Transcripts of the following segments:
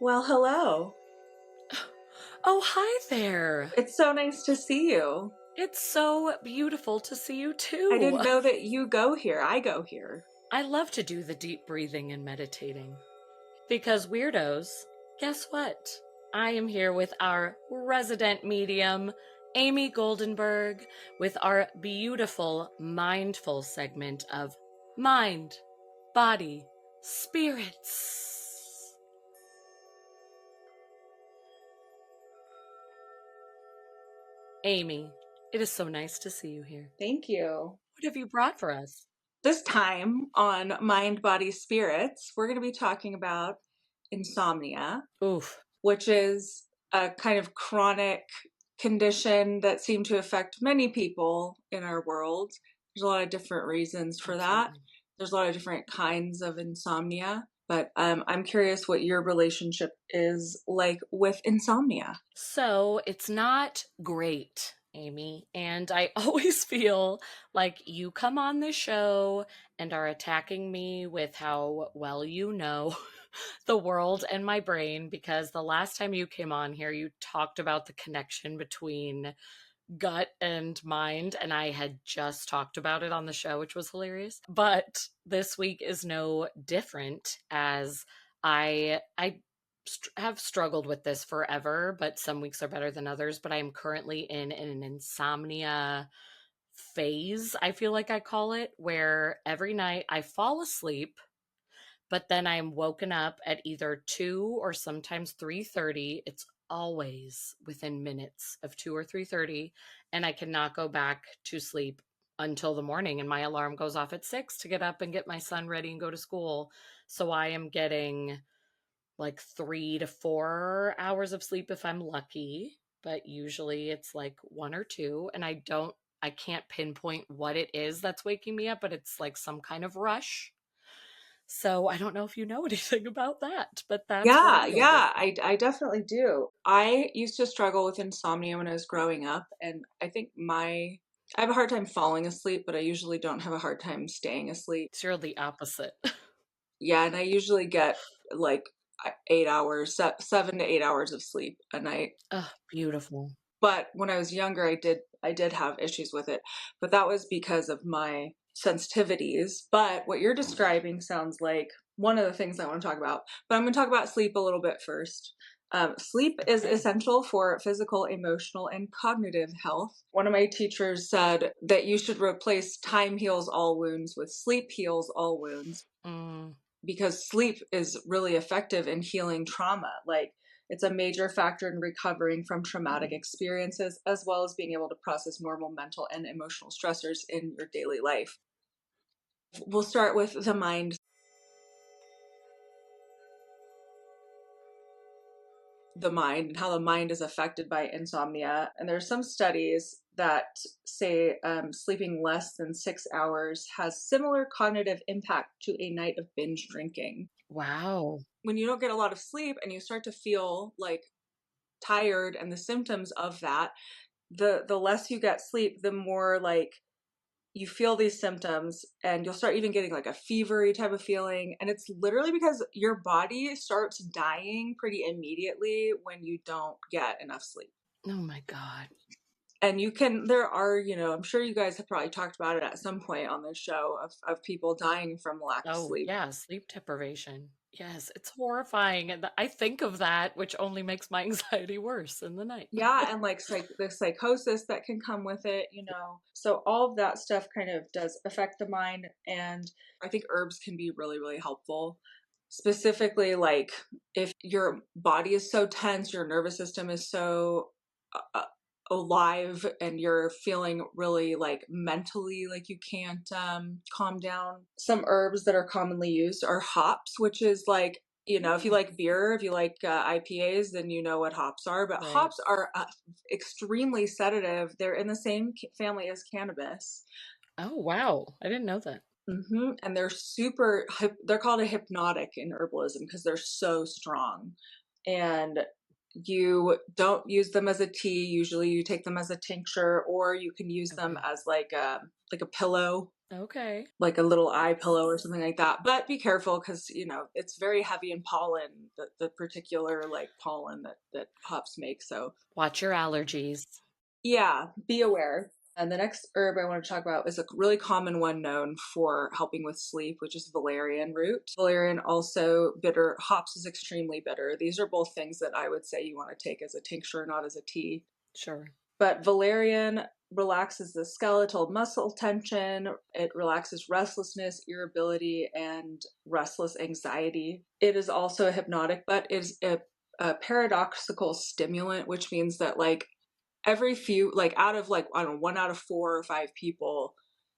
Well, hello. Oh, hi there. It's so nice to see you. It's so beautiful to see you I too. didn't know that you go here. I go here. I love to do the deep breathing and meditating. Because weirdos, guess what? I am here with our resident medium, Amy Goldenberg, with our beautiful mindful segment of mind, body, spirits. Amy, it is so nice to see you here. Thank you. What have you brought for us? This time on Mind, Body, Spirits, we're going to be talking about insomnia, Oof. which is a kind of chronic condition that seems to affect many people in our world. There's a lot of different reasons for that. Absolutely. There's a lot of different kinds of insomnia, but I'm curious what your relationship is like with insomnia. So it's not great, Amy. And I always feel like you come on this show and are attacking me with how well you know the world and my brain, because the last time you came on here, you talked about the connection between gut and mind, and I had just talked about it on the show, which was hilarious. But this week is no different, as I have struggled with this forever, but some weeks are better than others. But I am currently in an insomnia phase, I feel like I call it, where every night I fall asleep, but then I'm woken up at either 2 or sometimes 3:30. It's always within minutes of 2 or 3:30, and I cannot go back to sleep until the morning, and my alarm goes off at 6 to get up and get my son ready and go to school. So I am getting like 3 to 4 hours of sleep if I'm lucky, but usually it's like 1 or 2, and I can't pinpoint what it is that's waking me up, but it's like some kind of rush. So I don't know if you know anything about that, but that's what Yeah, I deal with. I definitely do. I used to struggle with insomnia when I was growing up, and I think I have a hard time falling asleep, but I usually don't have a hard time staying asleep. So you're the opposite. Yeah, and I usually get like 8 hours, 7 to 8 hours of sleep a night. Oh, beautiful. But when I was younger, I did have issues with it, but that was because of my sensitivities. But what you're describing sounds like one of the things I want to talk about. But I'm going to talk about sleep a little bit first. Sleep is Okay. essential for physical, emotional, and cognitive health. One of my teachers said that you should replace time heals all wounds with sleep heals all wounds, Mm, because sleep is really effective in healing trauma. Like, it's a major factor in recovering from traumatic experiences, as well as being able to process normal mental and emotional stressors in your daily life. We'll start with the mind. The mind and how the mind is affected by insomnia. And there's some studies that say sleeping less than 6 hours has similar cognitive impact to a night of binge drinking. wow. When you don't get a lot of sleep and you start to feel like tired, and the symptoms of that, the less you get sleep, the more like you feel these symptoms, and you'll start even getting like a fevery type of feeling, and it's literally because your body starts dying pretty immediately when you don't get enough sleep. Oh my God. And there are, I'm sure you guys have probably talked about it at some point on this show, of people dying from lack of Oh, sleep. yeah, sleep deprivation. Yes, it's horrifying. And I think of that, which only makes my anxiety worse in the night. Yeah, and like the psychosis that can come with it, So all of that stuff kind of does affect the mind, and I think herbs can be really, really helpful. Specifically, like if your body is so tense, your nervous system is so alive, and you're feeling really like mentally like you can't calm down. Some herbs that are commonly used are hops, which is like, if you Mm, like beer, if you like IPAs, then you know what hops are. But right. hops are extremely sedative. They're in the same family as cannabis. Oh, wow. I didn't know that. And they're called a hypnotic in herbalism because they're so strong. And you don't use them as a tea. Usually you take them as a tincture, or you can use them Okay. as like a pillow Okay. like a little eye pillow or something like that. But be careful because, it's very heavy in pollen, the particular like pollen that hops make. So Watch your allergies. yeah, be aware. And the next herb I want to talk about is a really common one known for helping with sleep, which is valerian root. Valerian also bitter. Hops is extremely bitter. These are both things that I would say you want to take as a tincture, not as a tea. Sure. But valerian relaxes the skeletal muscle tension. It relaxes restlessness, irritability, and restless anxiety. It is also a hypnotic, but is a paradoxical stimulant, which means that like every few, like out of like, I don't know, 1 out of 4 or 5 people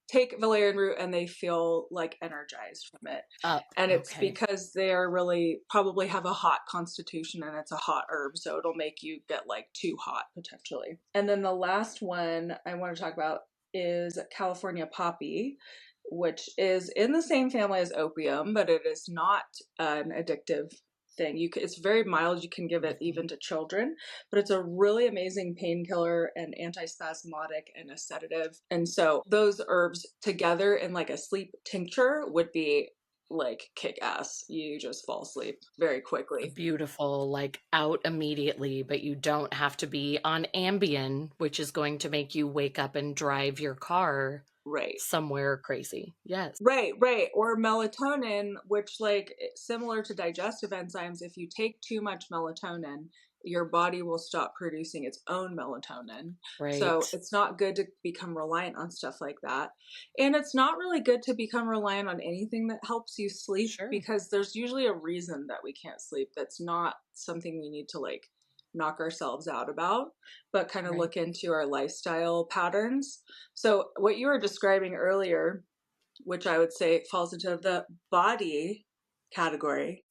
take valerian root and they feel like energized from it. Up. And it's Okay. because they're really probably have a hot constitution and it's a hot herb. So it'll make you get like too hot potentially. And then the last one I want to talk about is California poppy, which is in the same family as opium, but it is not an addictive thing. It's very mild. You can give it Mhm. even to children, but it's a really amazing painkiller and antispasmodic and a sedative. And so those herbs together in like a sleep tincture would be like kick ass. You just fall asleep very quickly. Beautiful, like out immediately, but you don't have to be on Ambien, which is going to make you wake up and drive your car Right. somewhere crazy. Yes. Right, right. Or melatonin, which like similar to digestive enzymes, if you take too much melatonin, your body will stop producing its own melatonin. So Right. it's not good to become reliant on stuff like that. And it's not really good to become reliant on anything that helps you sleep Sure. because there's usually a reason that we can't sleep. That's not something we need to like knock ourselves out about, but kind of Right. look into our lifestyle patterns. So what you were describing earlier, which I would say falls into the body category.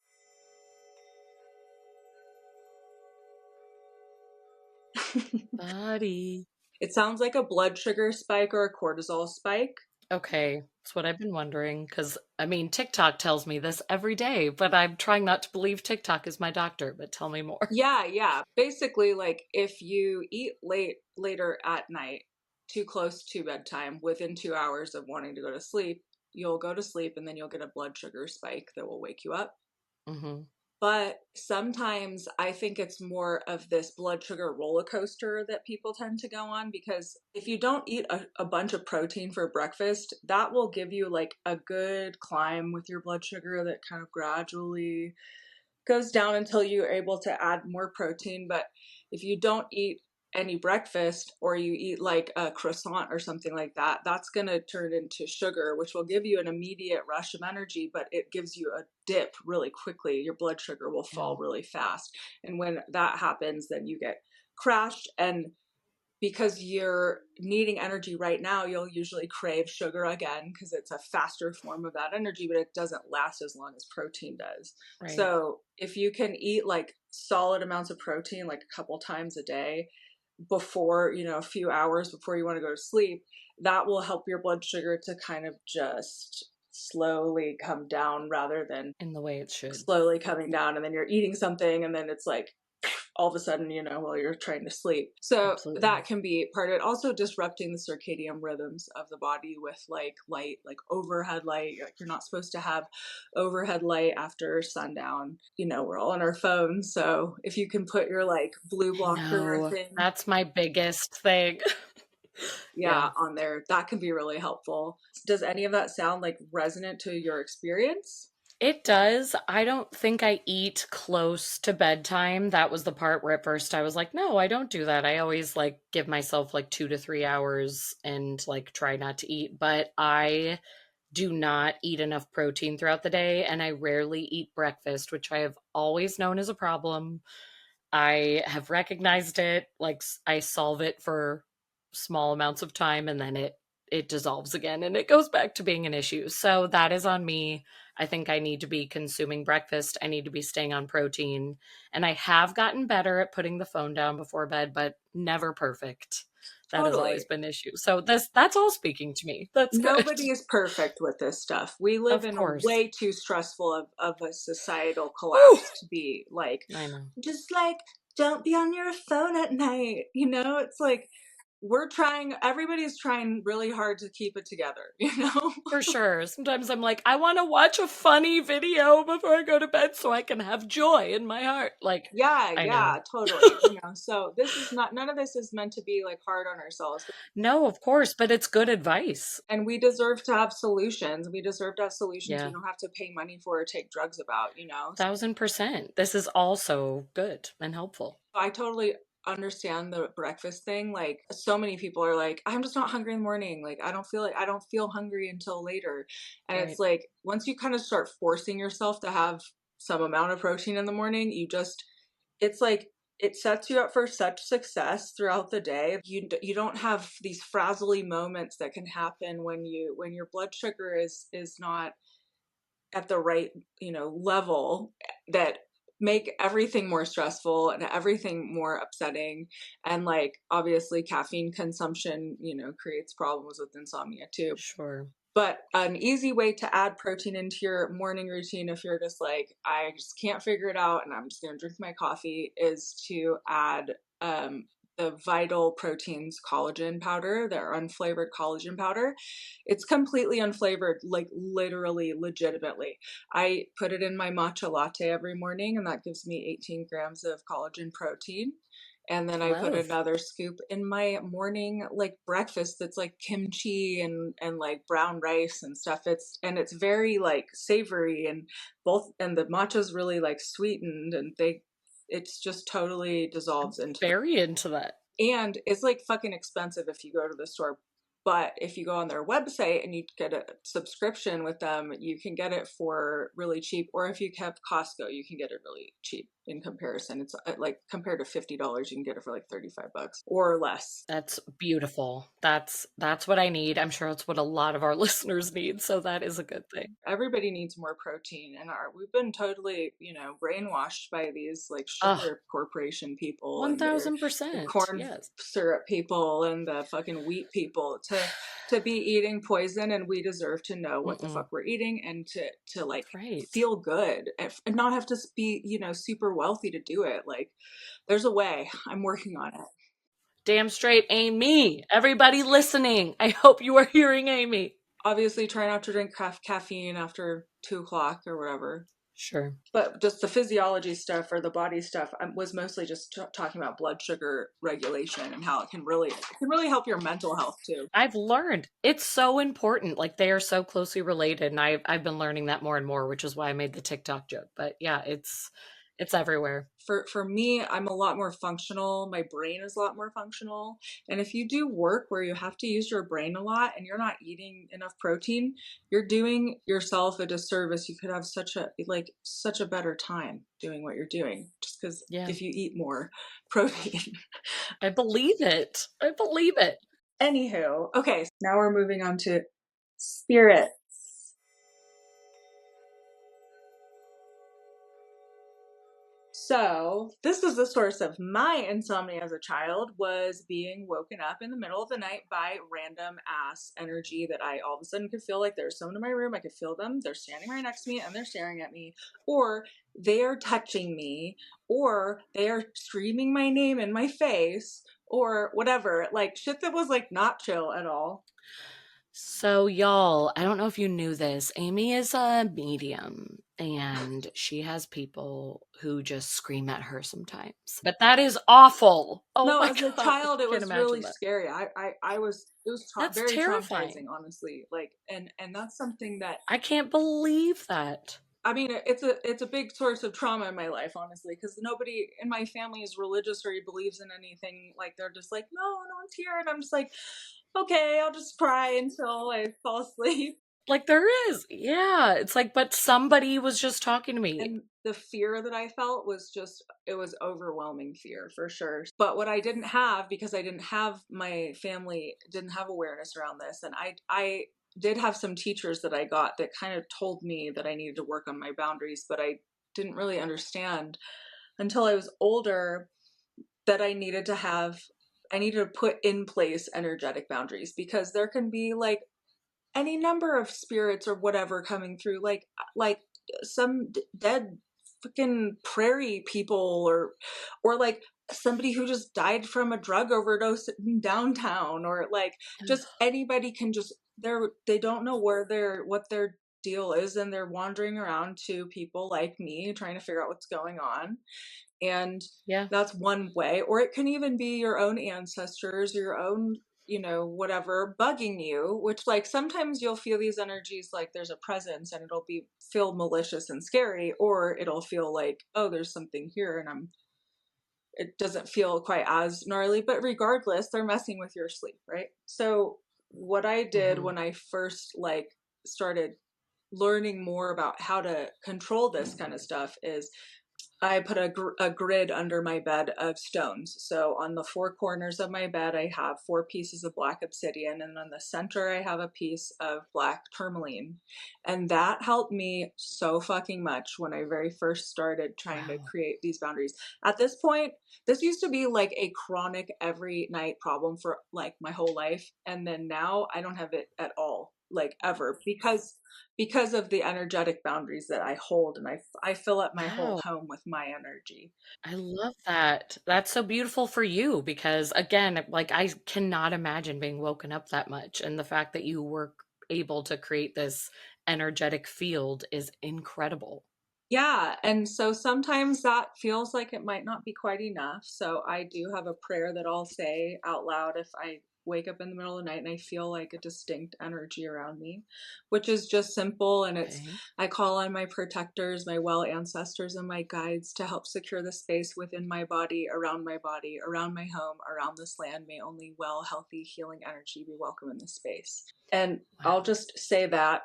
Buddy. It sounds like a blood sugar spike or a cortisol spike. Okay, that's what I've been wondering. Because, I mean, TikTok tells me this every day, but I'm trying not to believe TikTok is my doctor. But tell me more. Yeah, yeah. Basically, like if you eat later at night, too close to bedtime, within 2 hours of wanting to go to sleep, you'll go to sleep and then you'll get a blood sugar spike that will wake you up. Hmm. But sometimes I think it's more of this blood sugar roller coaster that people tend to go on because if you don't eat a bunch of protein for breakfast, that will give you like a good climb with your blood sugar that kind of gradually goes down until you're able to add more protein. But if you don't eat any breakfast or you eat like a croissant or something like that, that's going to turn into sugar, which will give you an immediate rush of energy, but it gives you a dip really quickly. Your blood sugar will Yeah. fall really fast. And when that happens, then you get crashed. And because you're needing energy right now, you'll usually crave sugar again because it's a faster form of that energy, but it doesn't last as long as protein does. Right. So if you can eat like solid amounts of protein, like a couple times a day before, a few hours before you want to go to sleep, that will help your blood sugar to kind of just slowly come down rather than In the way it should. slowly coming down. And then you're eating something and then it's like all of a sudden, while you're trying to sleep. So that Absolutely. can be part of it. Also disrupting the circadian rhythms of the body with like light, like overhead light. Like you're not supposed to have overhead light after sundown. We're all on our phones. So if you can put your like blue I blocker know. thing, That's my biggest thing. yeah, Yeah. on there, that can be really helpful. Does any of that sound like resonant to your experience? It does. I don't think I eat close to bedtime. That was the part where at first I was like, no, I don't do that. I always like give myself like 2 to 3 hours and like try not to eat. But I do not eat enough protein throughout the day and I rarely eat breakfast, which I have always known as a problem. I have recognized it, like I solve it for small amounts of time and then it dissolves again and it goes back to being an issue. So that is on me. I think I need to be consuming breakfast. I need to be staying on protein. And I have gotten better at putting the phone down before bed, but never perfect. That has always Totally. been an issue. So that's all speaking to me. That's good. Nobody is perfect with this stuff. We live Of in a course. way too stressful of a societal Whew. collapse to be like, I know. just like, don't be on your phone at night. It's like, everybody's trying really hard to keep it together, you know? For sure. Sometimes I'm like, I want to watch a funny video before I go to bed so I can have joy in my heart. Like, Yeah, I yeah, know. totally. You know, so none of this is meant to be like hard on ourselves. No, of course, but it's good advice. And we deserve to have solutions. We deserve to have solutions we Yeah, don't have to pay money for or take drugs about, you know? 1000%. This is also good and helpful. I totally understand the breakfast thing. Like so many people are like, I'm just not hungry in the morning. Like I don't feel hungry until later. And it's Right. like once you kind of start forcing yourself to have some amount of protein in the morning, it's like it sets you up for such success throughout the day. You don't have these frazzly moments that can happen when your blood sugar is not at the right, you know, level that make everything more stressful and everything more upsetting. And like obviously caffeine consumption, you know, creates problems with insomnia too. Sure. But an easy way to add protein into your morning routine, if you're just like, I just can't figure it out and I'm just going to drink my coffee, is to add the Vital Proteins collagen powder, their unflavored collagen powder. It's completely unflavored, like literally, legitimately. I put it in my matcha latte every morning, and that gives me 18 grams of collagen protein. And then I put Love. another scoop in my morning like breakfast that's like kimchi and like brown rice and stuff. It's very like savory and the matcha's really like sweetened and it's just totally dissolves into Very into that. and it's like fucking expensive if you go to the store. But if you go on their website and you get a subscription with them, you can get it for really cheap. Or if you have Costco, you can get it really cheap in comparison. It's like compared to $50, you can get it for like 35 bucks or less. That's beautiful. That's what I need. I'm sure it's what a lot of our listeners need, so that is a good thing. Everybody needs more protein and we've been totally, you know, brainwashed by these like Oh, sugar corporation people and the 1000%. corn Yes. syrup people and the fucking wheat people to be eating poison, and we deserve to know what the Mm-mm. fuck we're eating and to like Right. feel good and not have to be, you know, super wealthy to do it. Like there's a way. I'm working on it. Damn straight, Amy. Everybody listening, I hope you are hearing Amy. Obviously try not to drink caffeine after 2 o'clock or whatever. Sure. But just the physiology stuff or the body stuff was mostly just talking about blood sugar regulation and how it can really help your mental health too. I've learned it's so important. Like they are so closely related, and I've been learning that more and more, which is why I made the TikTok joke. But yeah, it's everywhere. For me, I'm a lot more functional. My brain is a lot more functional. And if you do work where you have to use your brain a lot and you're not eating enough protein, you're doing yourself a disservice. You could have such a better time doing what you're doing just because Yeah, if you eat more protein. I believe it. I believe it. Anywho, okay, so now we're moving on to spirit. So, this is the source of my insomnia as a child, was being woken up in the middle of the night by random ass energy that I all of a sudden could feel like there's someone in my room. I could feel them. They're standing right next to me and they're staring at me, or they are touching me, or they are screaming my name in my face, or whatever. Like shit that was like not chill at all. So, y'all, I don't know if you knew this. Amy is a medium and she has people who just scream at her sometimes. But that is awful. Oh No, my as a God. child, it Can't was really imagine that. scary. It was That's very terrifying. traumatizing, honestly. Like, and that's something that, I can't believe that. I mean, it's a big source of trauma in my life, honestly, because nobody in my family is religious or believes in anything. Like, they're just like, no one's here, and I'm just like, okay, I'll just cry until I fall asleep. Like there is. Yeah. It's like, but somebody was just talking to me. And the fear that I felt was just, it was overwhelming fear for sure. But what I didn't have, because I didn't have my family, didn't have awareness around this. And I did have some teachers that I got that kind of told me that I needed to work on my boundaries, but I didn't really understand until I was older that I needed to put in place energetic boundaries, because there can be like any number of spirits or whatever coming through, like some dead fucking prairie people or like somebody who just died from a drug overdose in downtown, or like just anybody can just they don't know what their deal is, and they're wandering around to people like me trying to figure out what's going on. And Yeah. that's one way. Or it can even be your own ancestors, your own, whatever bugging you, which like sometimes you'll feel these energies like there's a presence and it'll be feel malicious and scary, or it'll feel like, oh, there's something here and it doesn't feel quite as gnarly, but regardless, they're messing with your sleep, right? So what I did Hmm. when I first like started learning more about how to control this kind of stuff is I put a grid under my bed of stones. So on the four corners of my bed, I have four pieces of black obsidian, and on the center, I have a piece of black tourmaline. And that helped me so fucking much when I very first started trying to Wow. create these boundaries. At this point, this used to be like a chronic every night problem for like my whole life. And then now I don't have it at all, like ever, because of the energetic boundaries that I hold, and I fill up my whole Wow. home with my energy. I love that. That's so beautiful for you because, again, like I cannot imagine being woken up that much. And the fact that you were able to create this energetic field is incredible. Yeah, and so sometimes that feels like it might not be quite enough. So I do have a prayer that I'll say out loud if I wake up in the middle of the night and I feel like a distinct energy around me, which is just simple. And it's, Okay. I call on my protectors, my well ancestors, and my guides to help secure the space within my body, around my home, around this land. May only well, healthy, healing energy be welcome in this space. And I'll Wow. just say that,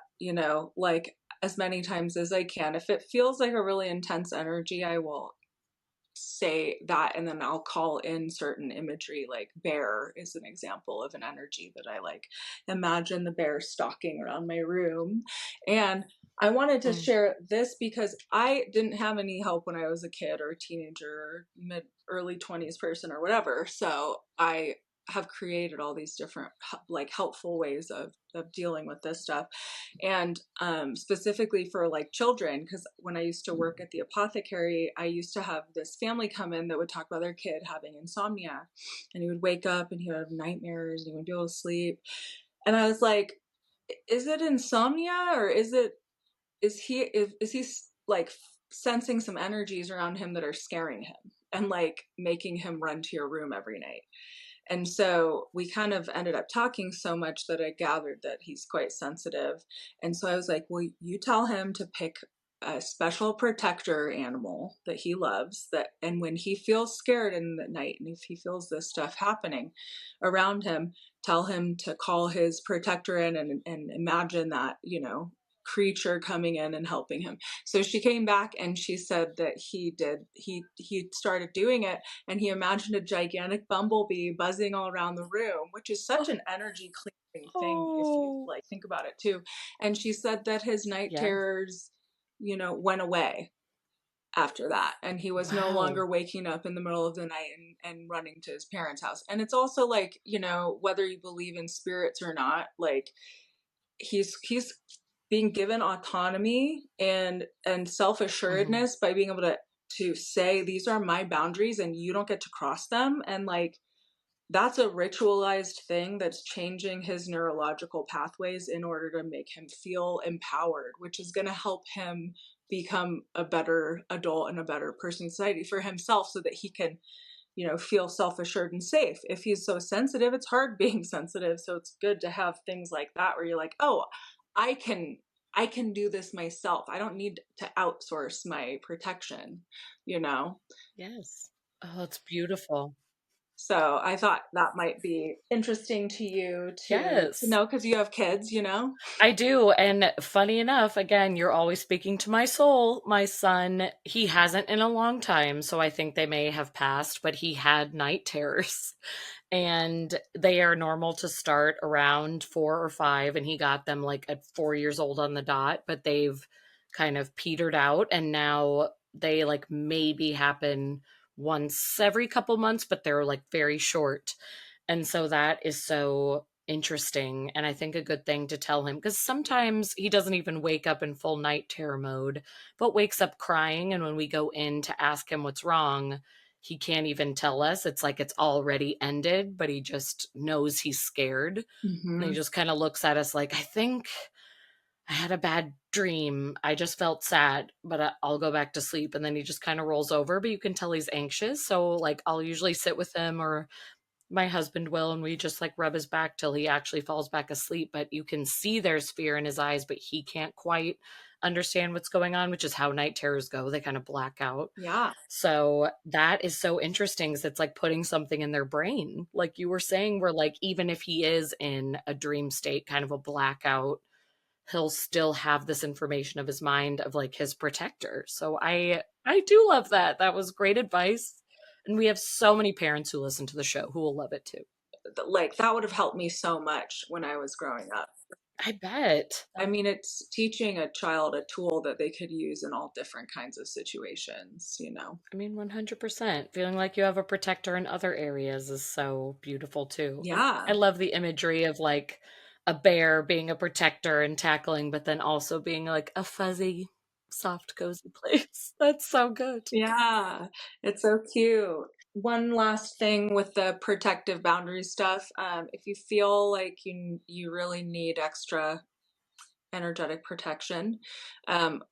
like as many times as I can. If it feels like a really intense energy, I will say that, and then I'll call in certain imagery, like bear is an example of an energy that I like. Imagine the bear stalking around my room. And I wanted to Mm. share this because I didn't have any help when I was a kid or a teenager or mid early 20s person or whatever. So I have created all these different like helpful ways of dealing with this stuff. And specifically for like children, because when I used to work at the apothecary, I used to have this family come in that would talk about their kid having insomnia, and he would wake up and he would have nightmares and he wouldn't be able to sleep. And I was like, is it insomnia, or is he like sensing some energies around him that are scaring him and like making him run to your room every night? And so we kind of ended up talking so much that I gathered that he's quite sensitive. And so I was like, well, you tell him to pick a special protector animal that he loves, that and when he feels scared in the night and if he feels this stuff happening around him, tell him to call his protector in and imagine that, creature coming in and helping him. So she came back and she said that he started doing it, and he imagined a gigantic bumblebee buzzing all around the room, which is such Oh, an energy clearing thing if you oh. like think about it too. And she said that his night Yes. terrors, went away after that, and he was no Wow. longer waking up in the middle of the night and running to his parents' house. And it's also like, whether you believe in spirits or not, like he's being given autonomy and Hmm. self-assuredness by being able to say these are my boundaries and you don't get to cross them. And like that's a ritualized thing that's changing his neurological pathways in order to make him feel empowered, which is going to help him become a better adult and a better person in society for himself, so that he can feel self-assured and safe. If he's so sensitive, it's hard being sensitive. So it's good to have things like that where you're like, oh, i can I can do this myself. I don't need to outsource my protection you know Yes. Oh, it's beautiful. so I thought that might be interesting to you to Yes. know, because you have kids. I do. And funny enough, again, you're always speaking to my soul. My son, he hasn't in a long time, so I think they may have passed, but he had night terrors. And they are normal to start around 4 or 5. And he got them like at 4 years old on the dot, but they've kind of petered out. And now they like maybe happen once every couple months, but they're like very short. And so that is so interesting. And I think a good thing to tell him, because sometimes he doesn't even wake up in full night terror mode, but wakes up crying. And when we go in to ask him what's wrong, he can't even tell us. It's like it's already ended, but he just knows he's scared. And he Mm-hmm. just kind of looks at us like, I think I had a bad dream. I just felt sad, but I'll go back to sleep. And then he just kind of rolls over, but you can tell he's anxious. So, like, I'll usually sit with him, or my husband will, and we just like rub his back till he actually falls back asleep. But you can see there's fear in his eyes, but he can't quite understand what's going on, which is how night terrors go. They kind of black out. Yeah. So that is so interesting, because it's like putting something in their brain. Like you were saying, where like even if he is in a dream state, kind of a blackout, he'll still have this information of his mind of like his protector. So I do love that. That was great advice. And we have so many parents who listen to the show who will love it too. Like that would have helped me so much when I was growing up. I bet. I mean, it's teaching a child a tool that they could use in all different kinds of situations, you know? I mean, 100%. Feeling like you have a protector in other areas is so beautiful too. I Yeah. love the imagery of like a bear being a protector and tackling, but then also being like a fuzzy, soft, cozy place. That's so good. Yeah. It's so cute. One last thing with the protective boundary stuff, if you feel like you really need extra energetic protection.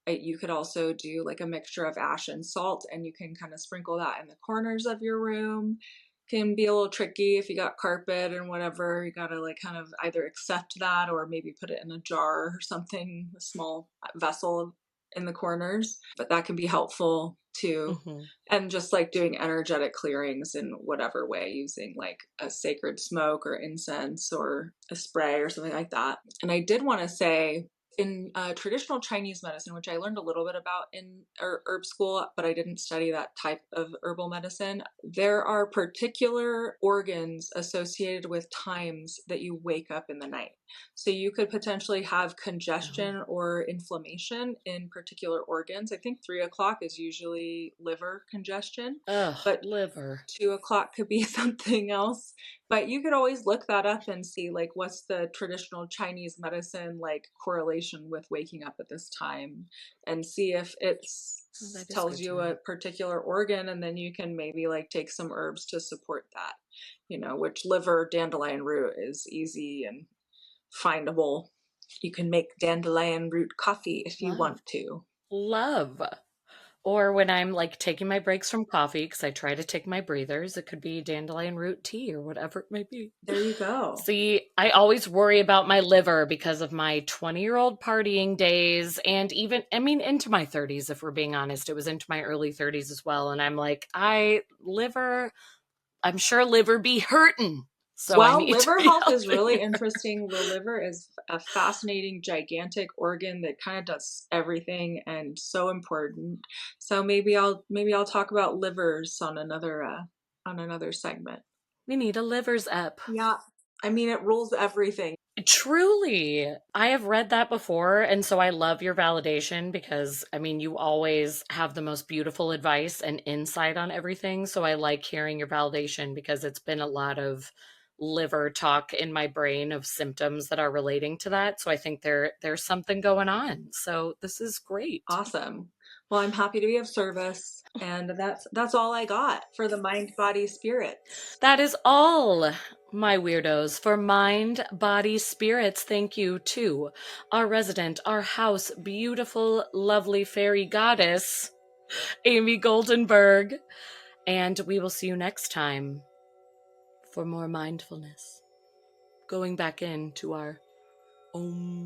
You could also do like a mixture of ash and salt, and you can kind of sprinkle that in the corners of your room. Can be a little tricky if you got carpet and whatever. You gotta like kind of either accept that or maybe put it in a jar or something, a small vessel in the corners. But that can be helpful too. Hmm. And just like doing energetic clearings in whatever way, using like a sacred smoke or incense or a spray or something like that. And I did want to say, in traditional Chinese medicine, which I learned a little bit about in herb school, but I didn't study that type of herbal medicine, there are particular organs associated with times that you wake up in the night. So you could potentially have Oh. congestion or inflammation in particular organs. I think 3 o'clock is usually liver congestion, Ugh, but liver. 2 o'clock could be something else. But you could always look that up and see like what's the traditional Chinese medicine like correlation with waking up at this time, and see if it Oh, that is tells good to you know. a particular organ, and then you can maybe like take some herbs to support that. You know, which liver dandelion root is easy and findable. You can make dandelion root coffee if you Love. want to. Love. Or when I'm like taking my breaks from coffee, because I try to take my breathers, it could be dandelion root tea or whatever it may be. There you go. See, I always worry about my liver because of my 20-year-old partying days, and even, I mean, into my 30s, if we're being honest. It was into my early 30s as well. And I'm like, I'm sure liver be hurting. So I Well, need to liver be health is really healthier. interesting. The liver is a fascinating, gigantic organ that kind of does everything and so important. So maybe I'll talk about livers on another segment. We need a livers up. Yeah. I mean, it rules everything. Truly. I have read that before, and so I love your validation because, I mean, you always have the most beautiful advice and insight on everything. So I like hearing your validation because it's been a lot of liver talk in my brain of symptoms that are relating to that. So I think there's something going on. So this is great. Awesome. Well, I'm happy to be of service, and that's all I got for the mind, body, spirits. That is all, my weirdos, for mind, body, spirits. Thank you to our resident, our house, beautiful, lovely fairy goddess, Amy Goldenberg. And we will see you next time for more mindfulness. Going back into our Om.